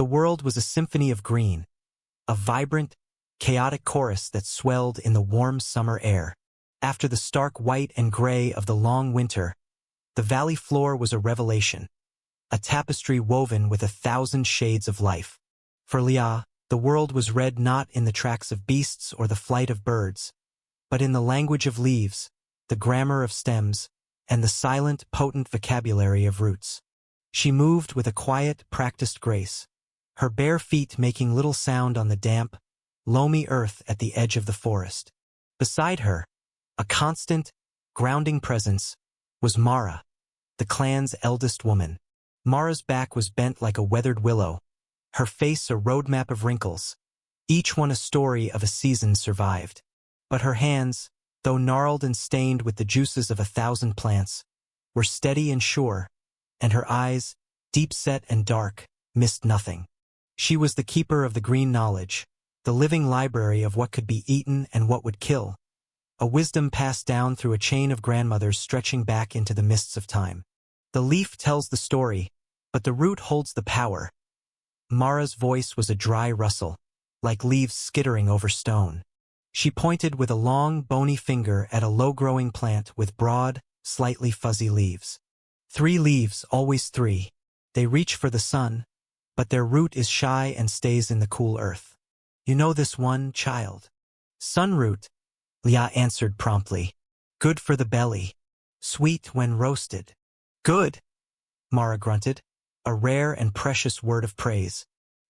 The world was a symphony of green, a vibrant, chaotic chorus that swelled in the warm summer air. After the stark white and gray of the long winter, the valley floor was a revelation, a tapestry woven with 1,000 shades of life. For Lia, the world was read not in the tracks of beasts or the flight of birds, but in the language of leaves, the grammar of stems, and the silent, potent vocabulary of roots. She moved with a quiet, practiced grace, her bare feet making little sound on the damp, loamy earth at the edge of the forest. Beside her, a constant, grounding presence, was Mara, the clan's eldest woman. Mara's back was bent like a weathered willow, her face a roadmap of wrinkles, each one a story of a season survived. But her hands, though gnarled and stained with the juices of 1,000 plants, were steady and sure, and her eyes, deep-set and dark, missed nothing. She was the keeper of the green knowledge, the living library of what could be eaten and what would kill, a wisdom passed down through a chain of grandmothers stretching back into the mists of time. The leaf tells the story, but the root holds the power. Mara's voice was a dry rustle, like leaves skittering over stone. She pointed with a long, bony finger at a low-growing plant with broad, slightly fuzzy leaves. 3 leaves, always 3. They reach for the sun, but their root is shy and stays in the cool earth. You know this one, child? Sunroot, Lia answered promptly. Good for the belly. Sweet when roasted. Good, Mara grunted, a rare and precious word of praise.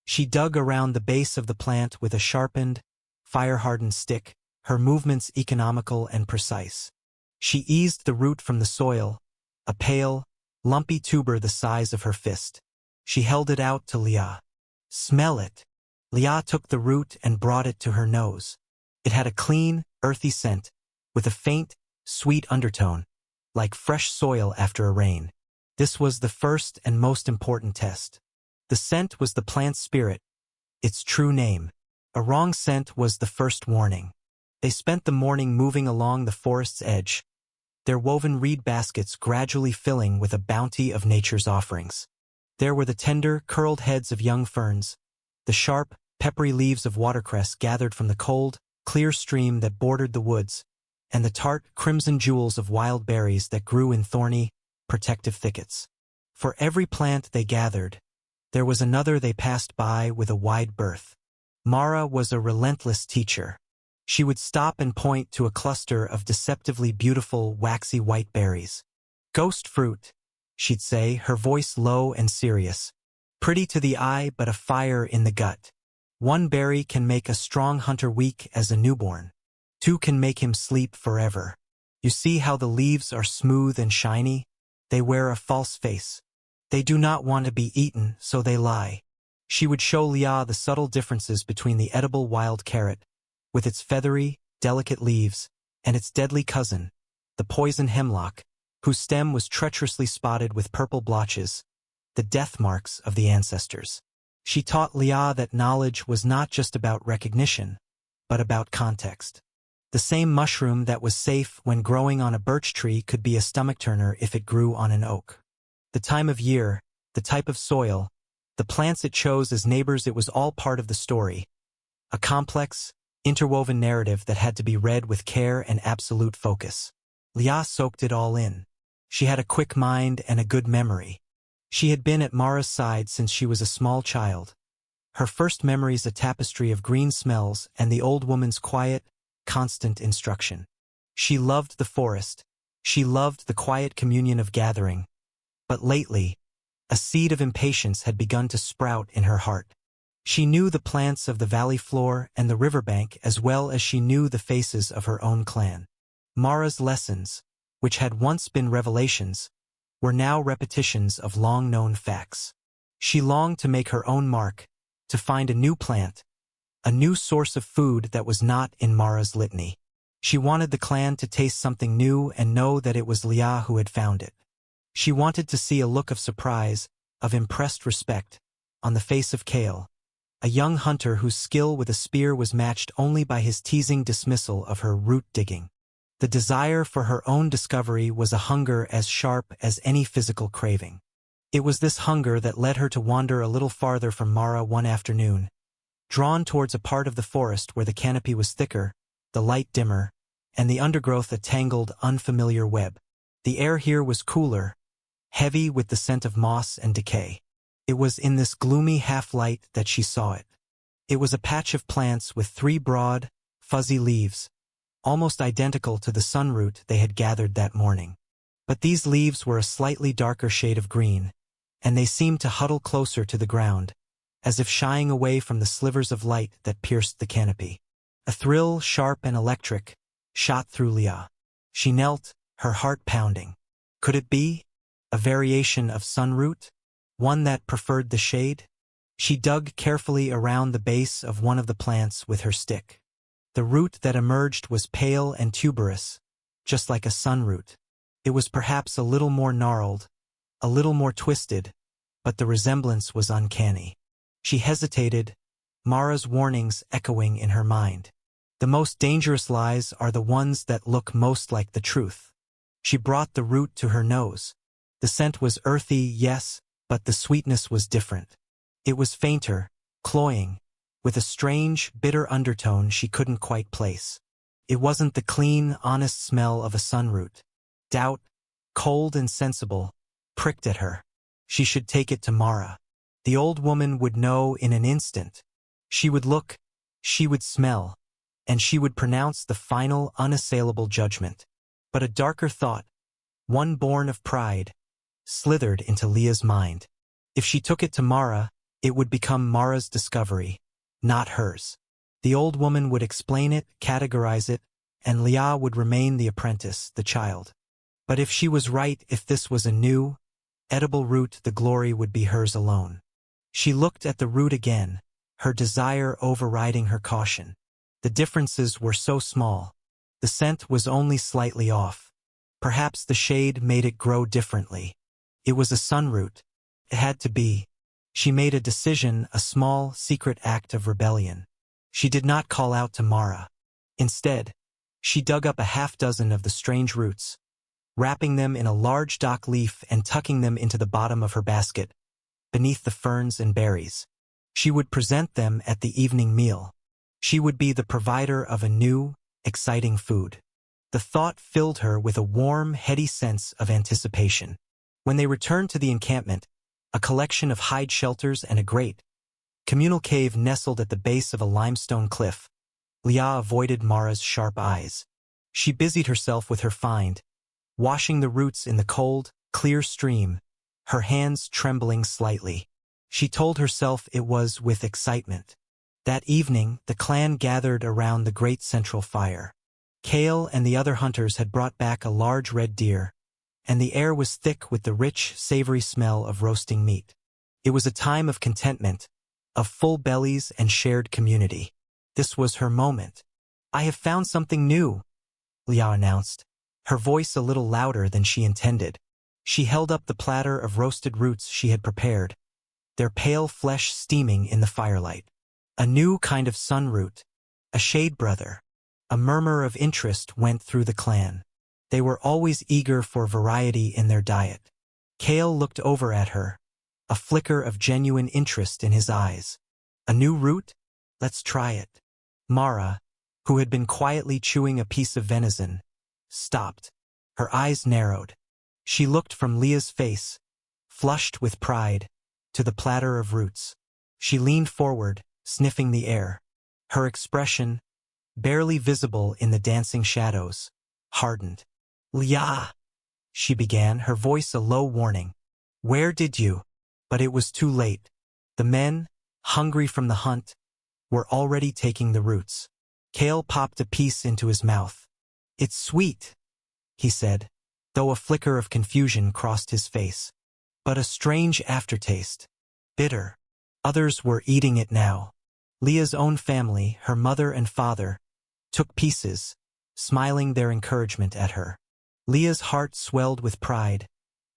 She dug around the base of the plant with a sharpened, fire-hardened stick, her movements economical and precise. She eased the root from the soil, a pale, lumpy tuber the size of her fist. She held it out to Lia. Smell it. Lia took the root and brought it to her nose. It had a clean, earthy scent, with a faint, sweet undertone, like fresh soil after a rain. This was the first and most important test. The scent was the plant's spirit, its true name. A wrong scent was the first warning. They spent the morning moving along the forest's edge, their woven reed baskets gradually filling with a bounty of nature's offerings. There were the tender, curled heads of young ferns, the sharp, peppery leaves of watercress gathered from the cold, clear stream that bordered the woods, and the tart, crimson jewels of wild berries that grew in thorny, protective thickets. For every plant they gathered, there was another they passed by with a wide berth. Mara was a relentless teacher. She would stop and point to a cluster of deceptively beautiful, waxy white berries. Ghost fruit, she'd say, her voice low and serious. Pretty to the eye, but a fire in the gut. 1 berry can make a strong hunter weak as a newborn. 2 can make him sleep forever. You see how the leaves are smooth and shiny? They wear a false face. They do not want to be eaten, so they lie. She would show Lia the subtle differences between the edible wild carrot, with its feathery, delicate leaves, and its deadly cousin, the poison hemlock, whose stem was treacherously spotted with purple blotches, the death marks of the ancestors. She taught Lia that knowledge was not just about recognition, but about context. The same mushroom that was safe when growing on a birch tree could be a stomach-turner if it grew on an oak. The time of year, the type of soil, the plants it chose as neighbors, it was all part of the story. A complex, interwoven narrative that had to be read with care and absolute focus. Lia soaked it all in. She had a quick mind and a good memory. She had been at Mara's side since she was a small child. Her first memories a tapestry of green smells and the old woman's quiet, constant instruction. She loved the forest. She loved the quiet communion of gathering. But lately, a seed of impatience had begun to sprout in her heart. She knew the plants of the valley floor and the riverbank as well as she knew the faces of her own clan. Mara's lessons, which had once been revelations, were now repetitions of long-known facts. She longed to make her own mark, to find a new plant, a new source of food that was not in Mara's litany. She wanted the clan to taste something new and know that it was Lia who had found it. She wanted to see a look of surprise, of impressed respect, on the face of Kale, a young hunter whose skill with a spear was matched only by his teasing dismissal of her root digging. The desire for her own discovery was a hunger as sharp as any physical craving. It was this hunger that led her to wander a little farther from Mara one afternoon, drawn towards a part of the forest where the canopy was thicker, the light dimmer, and the undergrowth a tangled, unfamiliar web. The air here was cooler, heavy with the scent of moss and decay. It was in this gloomy half-light that she saw it. It was a patch of plants with 3 broad, fuzzy leaves, almost identical to the sunroot they had gathered that morning. But these leaves were a slightly darker shade of green, and they seemed to huddle closer to the ground, as if shying away from the slivers of light that pierced the canopy. A thrill, sharp and electric, shot through Leah. She knelt, her heart pounding. Could it be a variation of sunroot, one that preferred the shade? She dug carefully around the base of one of the plants with her stick. The root that emerged was pale and tuberous, just like a sunroot. It was perhaps a little more gnarled, a little more twisted, but the resemblance was uncanny. She hesitated, Mara's warnings echoing in her mind. The most dangerous lies are the ones that look most like the truth. She brought the root to her nose. The scent was earthy, yes, but the sweetness was different. It was fainter, cloying, with a strange, bitter undertone she couldn't quite place. It wasn't the clean, honest smell of a sunroot. Doubt, cold and sensible, pricked at her. She should take it to Mara. The old woman would know in an instant. She would look, she would smell, and she would pronounce the final, unassailable judgment. But a darker thought, one born of pride, slithered into Leah's mind. If she took it to Mara, it would become Mara's discovery, not hers. The old woman would explain it, categorize it, and Leah would remain the apprentice, the child. But if she was right, if this was a new, edible root, the glory would be hers alone. She looked at the root again, her desire overriding her caution. The differences were so small. The scent was only slightly off. Perhaps the shade made it grow differently. It was a sunroot. It had to be. She made a decision, a small, secret act of rebellion. She did not call out to Mara. Instead, she dug up a half-dozen of the strange roots, wrapping them in a large dock leaf and tucking them into the bottom of her basket, beneath the ferns and berries. She would present them at the evening meal. She would be the provider of a new, exciting food. The thought filled her with a warm, heady sense of anticipation. When they returned to the encampment, a collection of hide shelters and a great, communal cave nestled at the base of a limestone cliff, Leah avoided Mara's sharp eyes. She busied herself with her find, washing the roots in the cold, clear stream, her hands trembling slightly. She told herself it was with excitement. That evening, the clan gathered around the great central fire. Kale and the other hunters had brought back a large red deer, and the air was thick with the rich, savory smell of roasting meat. It was a time of contentment, of full bellies and shared community. This was her moment. "I have found something new," Leah announced, her voice a little louder than she intended. She held up the platter of roasted roots she had prepared, their pale flesh steaming in the firelight. A new kind of sunroot, a shade brother. A murmur of interest went through the clan. They were always eager for variety in their diet. Kale looked over at her, a flicker of genuine interest in his eyes. "A new root? Let's try it." Mara, who had been quietly chewing a piece of venison, stopped. Her eyes narrowed. She looked from Leah's face, flushed with pride, to the platter of roots. She leaned forward, sniffing the air. Her expression, barely visible in the dancing shadows, hardened. "Leah," she began, her voice a low warning. "Where did you?" But it was too late. The men, hungry from the hunt, were already taking the roots. Kale popped a piece into his mouth. "It's sweet," he said, though a flicker of confusion crossed his face. "But a strange aftertaste. Bitter." Others were eating it now. Leah's own family, her mother and father, took pieces, smiling their encouragement at her. Leah's heart swelled with pride,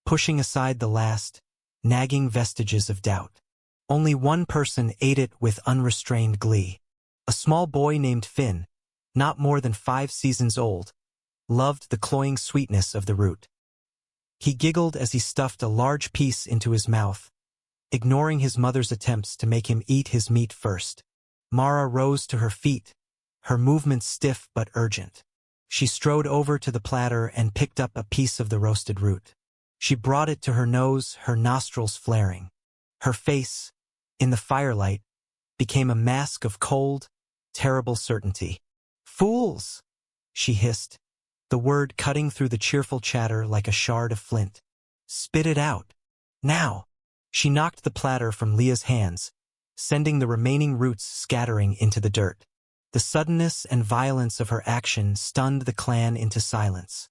pushing aside the last, nagging vestiges of doubt. Only one person ate it with unrestrained glee. A small boy named Finn, not more than 5 seasons old, loved the cloying sweetness of the root. He giggled as he stuffed a large piece into his mouth, ignoring his mother's attempts to make him eat his meat first. Mara rose to her feet, her movements stiff but urgent. She strode over to the platter and picked up a piece of the roasted root. She brought it to her nose, her nostrils flaring. Her face, in the firelight, became a mask of cold, terrible certainty. "Fools!" she hissed, the word cutting through the cheerful chatter like a shard of flint. "Spit it out. Now!" She knocked the platter from Leah's hands, sending the remaining roots scattering into the dirt. The suddenness and violence of her action stunned the clan into silence.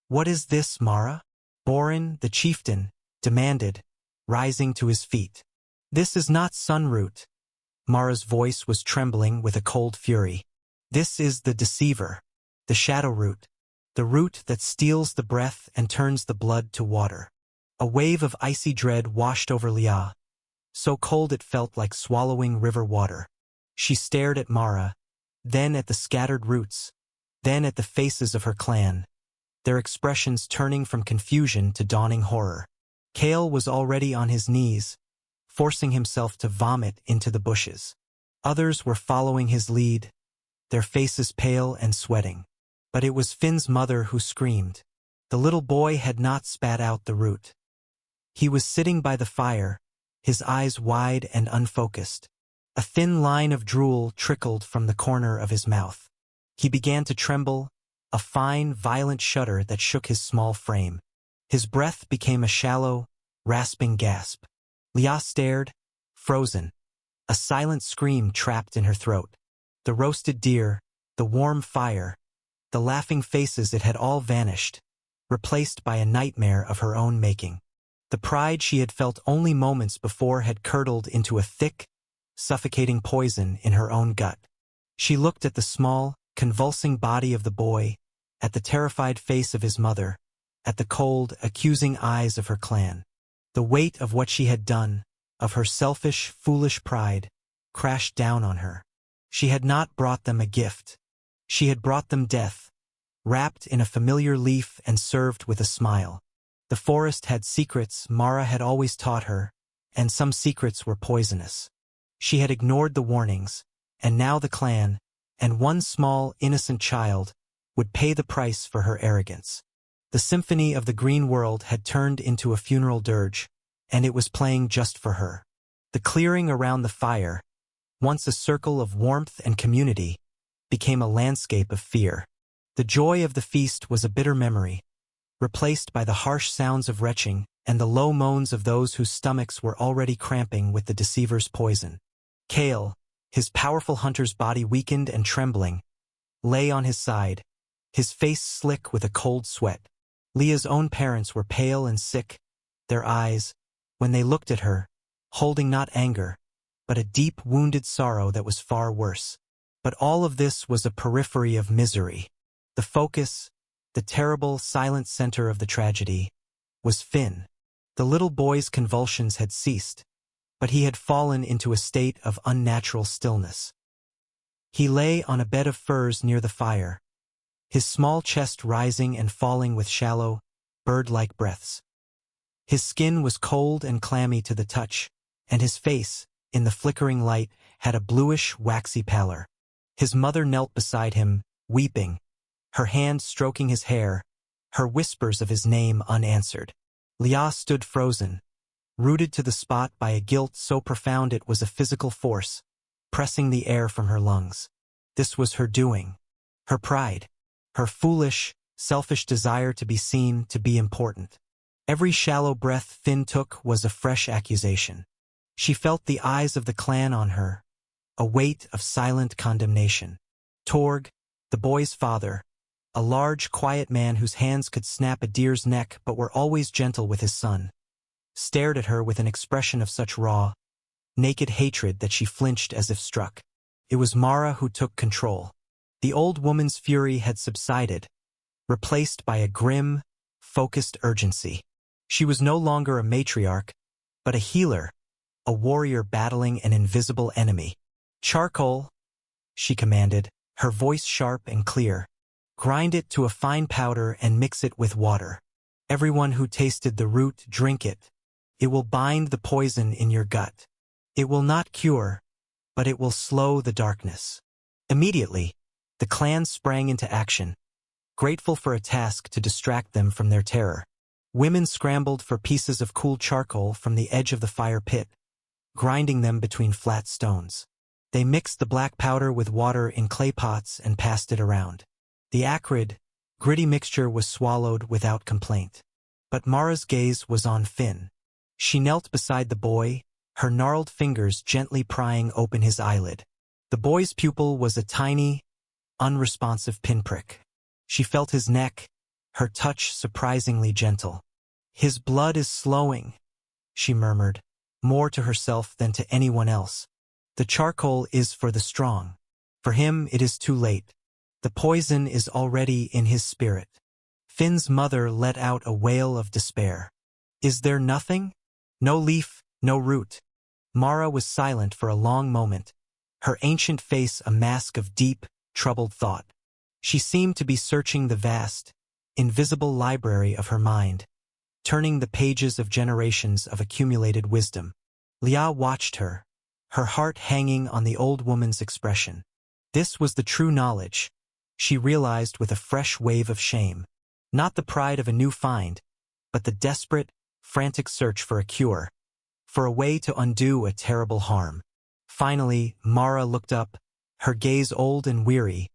"What is this, Mara?" Borin, the chieftain, demanded, rising to his feet. "This is not sunroot." Mara's voice was trembling with a cold fury. "This is the deceiver, the shadow root, the root that steals the breath and turns the blood to water." A wave of icy dread washed over Leah, so cold it felt like swallowing river water. She stared at Mara, then at the scattered roots, then at the faces of her clan, their expressions turning from confusion to dawning horror. Kale was already on his knees, forcing himself to vomit into the bushes. Others were following his lead, their faces pale and sweating. But it was Finn's mother who screamed. The little boy had not spat out the root. He was sitting by the fire, his eyes wide and unfocused. A thin line of drool trickled from the corner of his mouth. He began to tremble, a fine, violent shudder that shook his small frame. His breath became a shallow, rasping gasp. Leah stared, frozen, a silent scream trapped in her throat. The roasted deer, the warm fire, the laughing faces, it had all vanished, replaced by a nightmare of her own making. The pride she had felt only moments before had curdled into a thick, suffocating poison in her own gut. She looked at the small, convulsing body of the boy, at the terrified face of his mother, at the cold, accusing eyes of her clan. The weight of what she had done, of her selfish, foolish pride, crashed down on her. She had not brought them a gift. She had brought them death, wrapped in a familiar leaf and served with a smile. The forest had secrets Mara had always taught her, and some secrets were poisonous. She had ignored the warnings, and now the clan, and one small, innocent child, would pay the price for her arrogance. The symphony of the green world had turned into a funeral dirge, and it was playing just for her. The clearing around the fire, once a circle of warmth and community, became a landscape of fear. The joy of the feast was a bitter memory, replaced by the harsh sounds of retching and the low moans of those whose stomachs were already cramping with the deceiver's poison. Kale, his powerful hunter's body weakened and trembling, lay on his side, his face slick with a cold sweat. Leah's own parents were pale and sick, their eyes, when they looked at her, holding not anger, but a deep wounded sorrow that was far worse. But all of this was a periphery of misery. The focus, the terrible, silent center of the tragedy, was Finn. The little boy's convulsions had ceased, but he had fallen into a state of unnatural stillness. He lay on a bed of furs near the fire, his small chest rising and falling with shallow, bird-like breaths. His skin was cold and clammy to the touch, and his face, in the flickering light, had a bluish, waxy pallor. His mother knelt beside him, weeping, her hand stroking his hair, her whispers of his name unanswered. Leah stood frozen, rooted to the spot by a guilt so profound it was a physical force, pressing the air from her lungs. This was her doing, her pride, her foolish, selfish desire to be seen, to be important. Every shallow breath Finn took was a fresh accusation. She felt the eyes of the clan on her, a weight of silent condemnation. Torg, the boy's father, a large, quiet man whose hands could snap a deer's neck but were always gentle with his son, stared at her with an expression of such raw, naked hatred that she flinched as if struck. It was Mara who took control. The old woman's fury had subsided, replaced by a grim, focused urgency. She was no longer a matriarch, but a healer, a warrior battling an invisible enemy. "Charcoal," she commanded, her voice sharp and clear. "Grind it to a fine powder and mix it with water." Everyone who tasted the root, drink it. It will bind the poison in your gut. It will not cure, but it will slow the darkness. Immediately, the clan sprang into action, grateful for a task to distract them from their terror. Women scrambled for pieces of cool charcoal from the edge of the fire pit, grinding them between flat stones. They mixed the black powder with water in clay pots and passed it around. The acrid, gritty mixture was swallowed without complaint. But Mara's gaze was on Finn. She knelt beside the boy, her gnarled fingers gently prying open his eyelid. The boy's pupil was a tiny, unresponsive pinprick. She felt his neck, her touch surprisingly gentle. "His blood is slowing," she murmured, more to herself than to anyone else. "The charcoal is for the strong. For him it is too late. The poison is already in his spirit." Finn's mother let out a wail of despair. "Is there nothing? No leaf, no root?" Mara was silent for a long moment, her ancient face a mask of deep, troubled thought. She seemed to be searching the vast, invisible library of her mind, turning the pages of generations of accumulated wisdom. Lia watched her, her heart hanging on the old woman's expression. This was the true knowledge, she realized with a fresh wave of shame. Not the pride of a new find, but the desperate, frantic search for a cure, for a way to undo a terrible harm. Finally, Mara looked up, her gaze old and weary,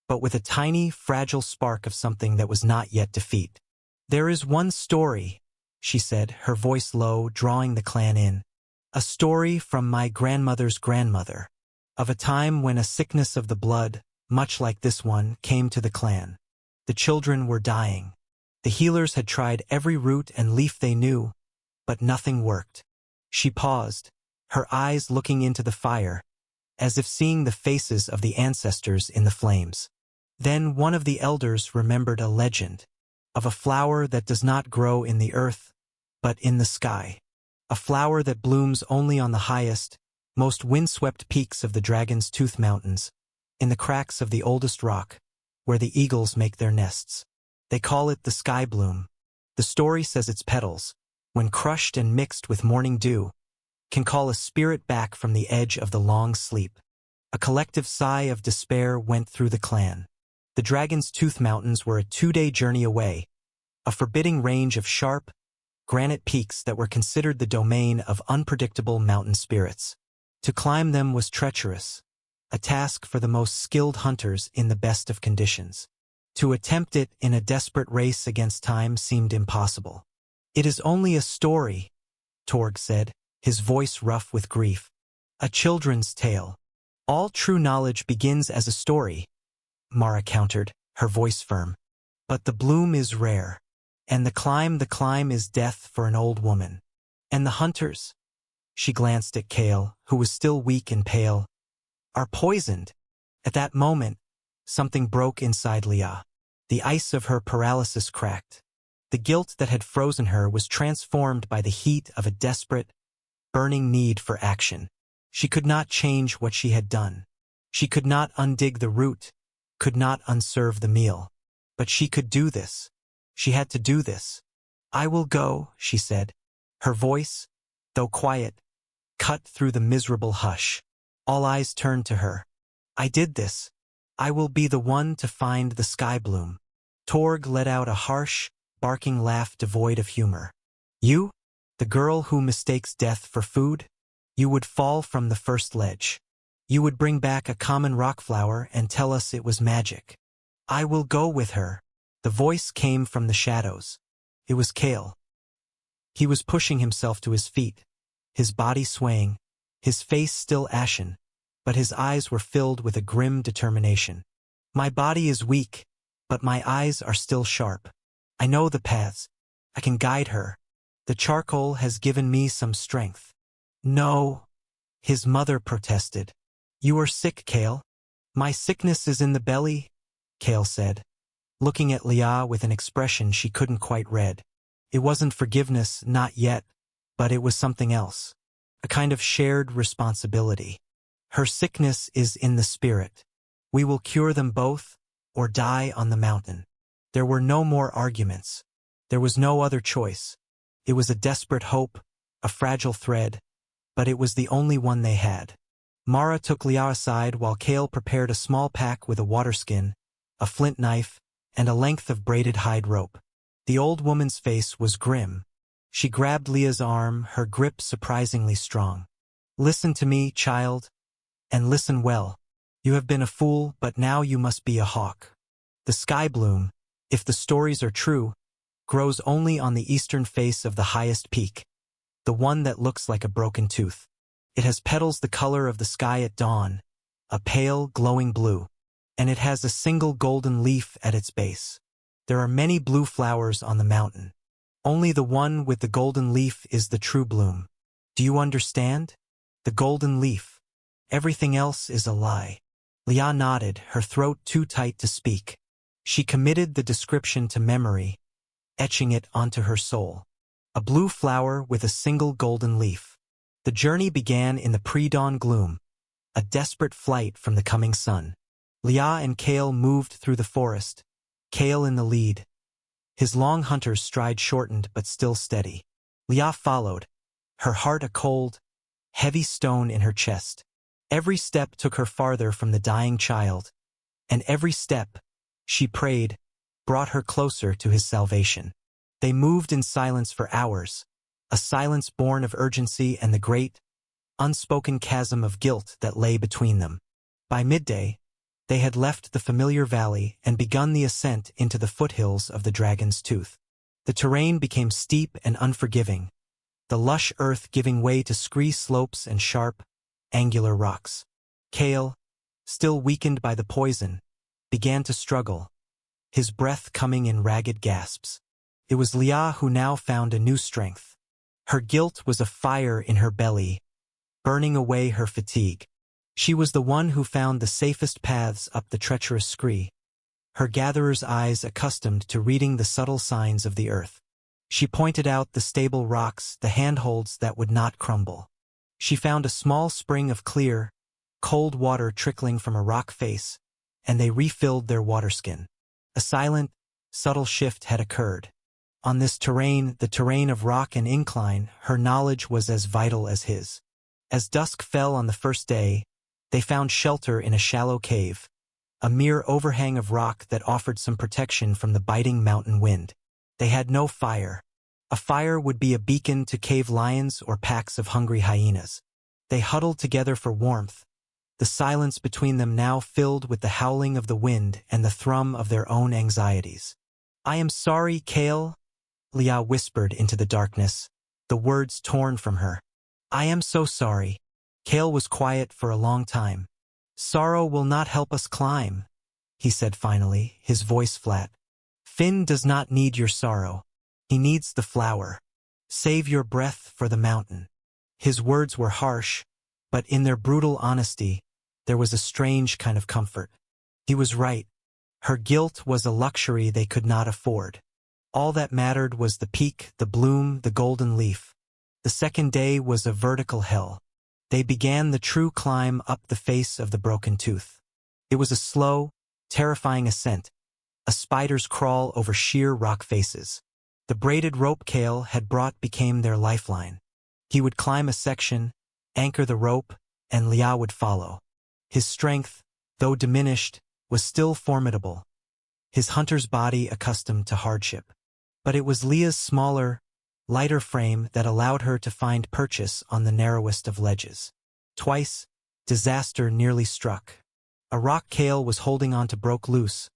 but with a tiny, fragile spark of something that was not yet defeat. "There is one story," she said, her voice low, drawing the clan in. "A story from my grandmother's grandmother, of a time when a sickness of the blood, much like this one, came to the clan. The children were dying. The healers had tried every root and leaf they knew, but nothing worked." She paused, her eyes looking into the fire, as if seeing the faces of the ancestors in the flames. Then one of the elders remembered a legend of a flower that does not grow in the earth, but in the sky. A flower that blooms only on the highest, most windswept peaks of the Dragon's Tooth Mountains, in the cracks of the oldest rock, where the eagles make their nests. They call it the sky bloom. The story says its petals, when crushed and mixed with morning dew, can call a spirit back from the edge of the long sleep. A collective sigh of despair went through the clan. The Dragon's Tooth Mountains were a 2-day journey away, a forbidding range of sharp, granite peaks that were considered the domain of unpredictable mountain spirits. To climb them was treacherous, a task for the most skilled hunters in the best of conditions. To attempt it in a desperate race against time seemed impossible. "It is only a story," Torg said, his voice rough with grief. "A children's tale. All true knowledge begins as a story," Mara countered, her voice firm. "But the bloom is rare. And the climb is death for an old woman. And the hunters," she glanced at Kale, who was still weak and pale, "are poisoned." At that moment, something broke inside Lia. The ice of her paralysis cracked. The guilt that had frozen her was transformed by the heat of a desperate, burning need for action. She could not change what she had done. She could not undig the root, could not unserve the meal. But she could do this. She had to do this. "I will go," she said. Her voice, though quiet, cut through the miserable hush. All eyes turned to her. "I did this. I will be the one to find the sky bloom." Torg let out a harsh, barking laugh devoid of humor. "You? The girl who mistakes death for food? You would fall from the first ledge. You would bring back a common rock flower and tell us it was magic." "I will go with her." The voice came from the shadows. It was Kale. He was pushing himself to his feet, his body swaying, his face still ashen, but his eyes were filled with a grim determination. "My body is weak, but my eyes are still sharp. I know the paths. I can guide her. The charcoal has given me some strength." "No," his mother protested. "You are sick, Kale." "My sickness is in the belly," Kale said, looking at Lia with an expression she couldn't quite read. It wasn't forgiveness, not yet, but it was something else. A kind of shared responsibility. "Her sickness is in the spirit. We will cure them both, or die on the mountain." There were no more arguments. There was no other choice. It was a desperate hope, a fragile thread, but it was the only one they had. Mara took Lia aside while Kale prepared a small pack with a waterskin, a flint knife, and a length of braided hide rope. The old woman's face was grim. She grabbed Leah's arm, her grip surprisingly strong. "Listen to me, child, and listen well. You have been a fool, but now you must be a hawk. The sky bloom, if the stories are true, grows only on the eastern face of the highest peak, the one that looks like a broken tooth. It has petals the color of the sky at dawn, a pale, glowing blue, and it has a single golden leaf at its base. There are many blue flowers on the mountain. Only the one with the golden leaf is the true bloom. Do you understand? The golden leaf. Everything else is a lie." Lia nodded, her throat too tight to speak. She committed the description to memory, etching it onto her soul. A blue flower with a single golden leaf. The journey began in the pre-dawn gloom, a desperate flight from the coming sun. Lia and Kale moved through the forest, Kale in the lead. His long hunter's stride shortened but still steady. Lia followed, her heart a cold, heavy stone in her chest. Every step took her farther from the dying child, and every step, she prayed, brought her closer to his salvation. They moved in silence for hours, a silence born of urgency and the great, unspoken chasm of guilt that lay between them. By midday, they had left the familiar valley and begun the ascent into the foothills of the Dragon's Tooth. The terrain became steep and unforgiving, the lush earth giving way to scree slopes and sharp, angular rocks. Kale, still weakened by the poison, began to struggle, his breath coming in ragged gasps. It was Lia who now found a new strength. Her guilt was a fire in her belly, burning away her fatigue. She was the one who found the safest paths up the treacherous scree, her gatherer's eyes accustomed to reading the subtle signs of the earth. She pointed out the stable rocks, the handholds that would not crumble. She found a small spring of clear, cold water trickling from a rock face, and they refilled their waterskin. A silent, subtle shift had occurred. On this terrain, the terrain of rock and incline, her knowledge was as vital as his. As dusk fell on the first day, they found shelter in a shallow cave, a mere overhang of rock that offered some protection from the biting mountain wind. They had no fire. A fire would be a beacon to cave lions or packs of hungry hyenas. They huddled together for warmth, the silence between them now filled with the howling of the wind and the thrum of their own anxieties. "I am sorry, Kale," Lia whispered into the darkness, the words torn from her. "I am so sorry." Kale was quiet for a long time. "Sorrow will not help us climb," he said finally, his voice flat. "Finn does not need your sorrow. He needs the flower. Save your breath for the mountain." His words were harsh, but in their brutal honesty, there was a strange kind of comfort. He was right. Her guilt was a luxury they could not afford. All that mattered was the peak, the bloom, the golden leaf. The second day was a vertical hell. They began the true climb up the face of the broken tooth. It was a slow, terrifying ascent, a spider's crawl over sheer rock faces. The braided rope Kale had brought became their lifeline. He would climb a section, anchor the rope, and Lia would follow. His strength, though diminished, was still formidable, his hunter's body accustomed to hardship. But it was Lia's smaller, lighter frame that allowed her to find purchase on the narrowest of ledges. Twice, disaster nearly struck. A rock Kale was holding onto broke loose,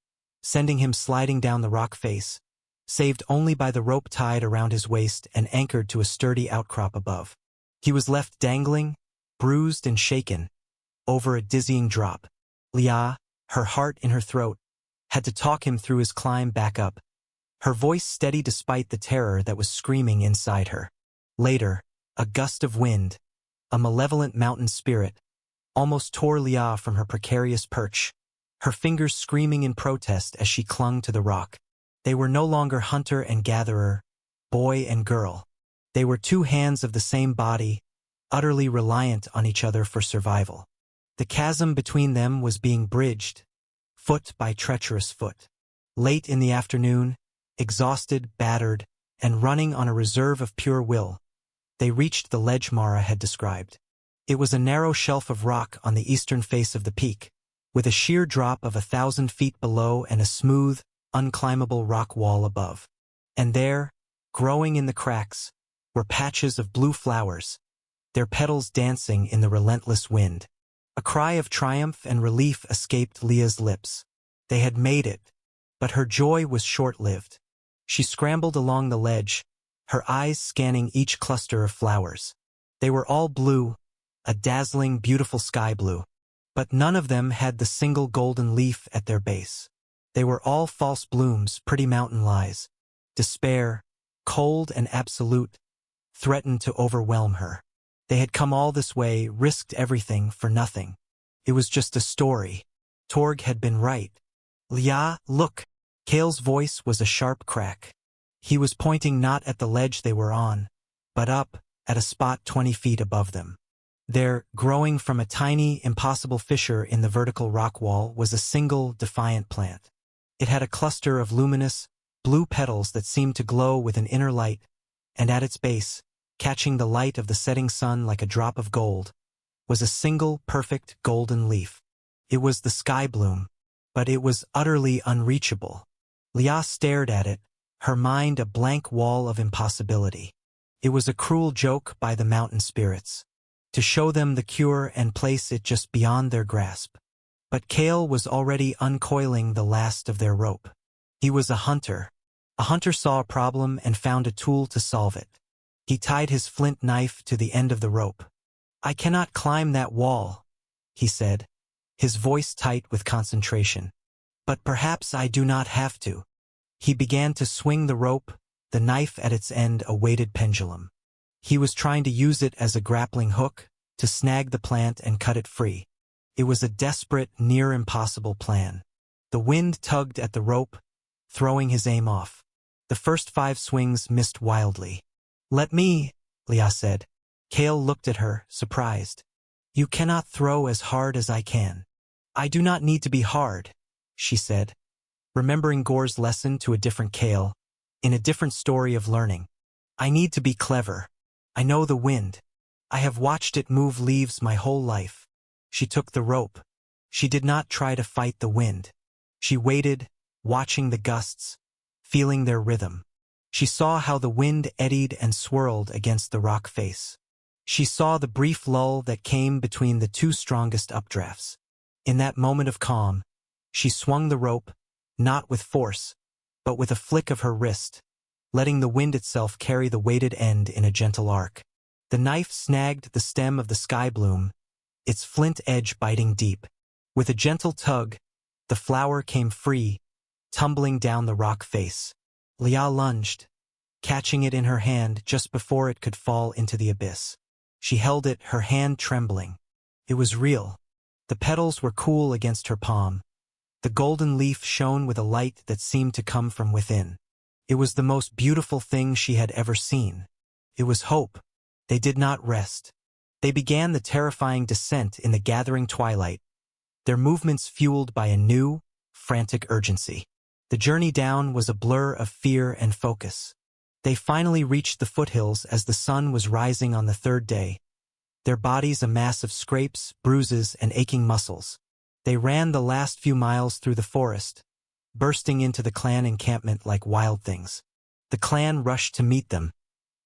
sending him sliding down the rock face, saved only by the rope tied around his waist and anchored to a sturdy outcrop above. He was left dangling, bruised and shaken, over a dizzying drop. Lia, her heart in her throat, had to talk him through his climb back up, her voice steady despite the terror that was screaming inside her. Later, a gust of wind, a malevolent mountain spirit, almost tore Lia from her precarious perch, her fingers screaming in protest as she clung to the rock. They were no longer hunter and gatherer, boy and girl. They were two hands of the same body, utterly reliant on each other for survival. The chasm between them was being bridged, foot by treacherous foot. Late in the afternoon, exhausted, battered, and running on a reserve of pure will, they reached the ledge Mara had described. It was a narrow shelf of rock on the eastern face of the peak, with a sheer drop of 1,000 feet below and a smooth, unclimbable rock wall above. And there, growing in the cracks, were patches of blue flowers, their petals dancing in the relentless wind. A cry of triumph and relief escaped Leah's lips. They had made it, but her joy was short-lived. She scrambled along the ledge, her eyes scanning each cluster of flowers. They were all blue, a dazzling, beautiful sky blue, but none of them had the single golden leaf at their base. They were all false blooms, pretty mountain lies. Despair, cold and absolute, threatened to overwhelm her. They had come all this way, risked everything for nothing. It was just a story. Torg had been right. Leah, look! Kale's voice was a sharp crack. He was pointing not at the ledge they were on, but up, at a spot 20 feet above them. There, growing from a tiny, impossible fissure in the vertical rock wall, was a single, defiant plant. It had a cluster of luminous, blue petals that seemed to glow with an inner light, and at its base, catching the light of the setting sun like a drop of gold, was a single, perfect, golden leaf. It was the sky bloom, but it was utterly unreachable. Leah stared at it, her mind a blank wall of impossibility. It was a cruel joke by the mountain spirits, to show them the cure and place it just beyond their grasp. But Kale was already uncoiling the last of their rope. He was a hunter. A hunter saw a problem and found a tool to solve it. He tied his flint knife to the end of the rope. "I cannot climb that wall," he said, his voice tight with concentration. "But perhaps I do not have to." He began to swing the rope, the knife at its end a weighted pendulum. He was trying to use it as a grappling hook, to snag the plant and cut it free. It was a desperate, near-impossible plan. The wind tugged at the rope, throwing his aim off. The first 5 swings missed wildly. "Let me," Leah said. Kale looked at her, surprised. "You cannot throw as hard as I can." "I do not need to be hard," she said, remembering Gore's lesson to a different Kale, in a different story of learning. "I need to be clever. I know the wind. I have watched it move leaves my whole life." She took the rope. She did not try to fight the wind. She waited, watching the gusts, feeling their rhythm. She saw how the wind eddied and swirled against the rock face. She saw the brief lull that came between the 2 strongest updrafts. In that moment of calm, she swung the rope, not with force, but with a flick of her wrist, letting the wind itself carry the weighted end in a gentle arc. The knife snagged the stem of the sky bloom, its flint edge biting deep. With a gentle tug, the flower came free, tumbling down the rock face. Leah lunged, catching it in her hand just before it could fall into the abyss. She held it, her hand trembling. It was real. The petals were cool against her palm. The golden leaf shone with a light that seemed to come from within. It was the most beautiful thing she had ever seen. It was hope. They did not rest. They began the terrifying descent in the gathering twilight, their movements fueled by a new, frantic urgency. The journey down was a blur of fear and focus. They finally reached the foothills as the sun was rising on the 3rd day, their bodies a mass of scrapes, bruises, and aching muscles. They ran the last few miles through the forest, bursting into the clan encampment like wild things. The clan rushed to meet them,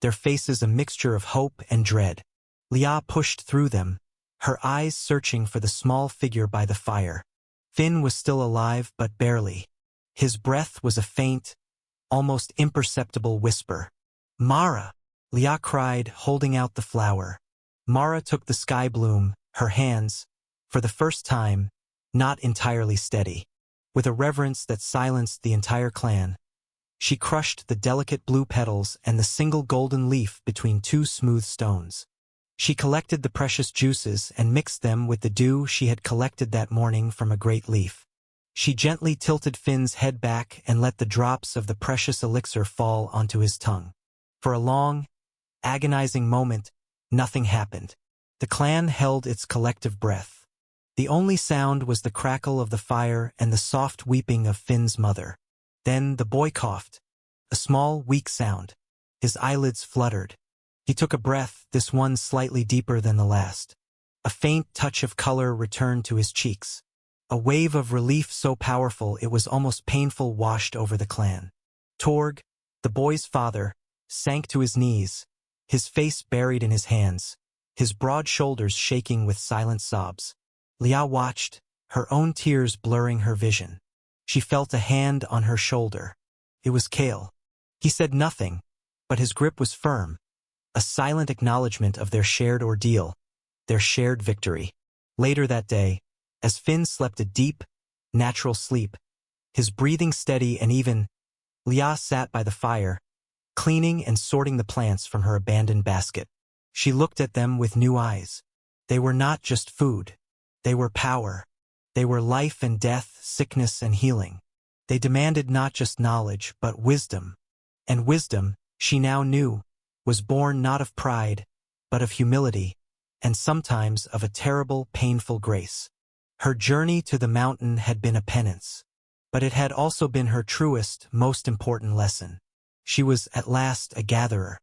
their faces a mixture of hope and dread. Leah pushed through them, her eyes searching for the small figure by the fire. Finn was still alive, but barely. His breath was a faint, almost imperceptible whisper. "Mara!" Leah cried, holding out the flower. Mara took the sky bloom, her hands, for the first time, not entirely steady. With a reverence that silenced the entire clan, she crushed the delicate blue petals and the single golden leaf between 2 smooth stones. She collected the precious juices and mixed them with the dew she had collected that morning from a great leaf. She gently tilted Finn's head back and let the drops of the precious elixir fall onto his tongue. For a long, agonizing moment, nothing happened. The clan held its collective breath. The only sound was the crackle of the fire and the soft weeping of Finn's mother. Then the boy coughed. A small, weak sound. His eyelids fluttered. He took a breath, this one slightly deeper than the last. A faint touch of color returned to his cheeks. A wave of relief so powerful it was almost painful washed over the clan. Torg, the boy's father, sank to his knees, his face buried in his hands, his broad shoulders shaking with silent sobs. Liao watched, her own tears blurring her vision. She felt a hand on her shoulder. It was Kale. He said nothing, but his grip was firm, a silent acknowledgement of their shared ordeal, their shared victory. Later that day, as Finn slept a deep, natural sleep, his breathing steady and even, Lia sat by the fire, cleaning and sorting the plants from her abandoned basket. She looked at them with new eyes. They were not just food. They were power. They were life and death, sickness and healing. They demanded not just knowledge, but wisdom. And wisdom, she now knew, was born not of pride, but of humility, and sometimes of a terrible, painful grace. Her journey to the mountain had been a penance, but it had also been her truest, most important lesson. She was at last a gatherer,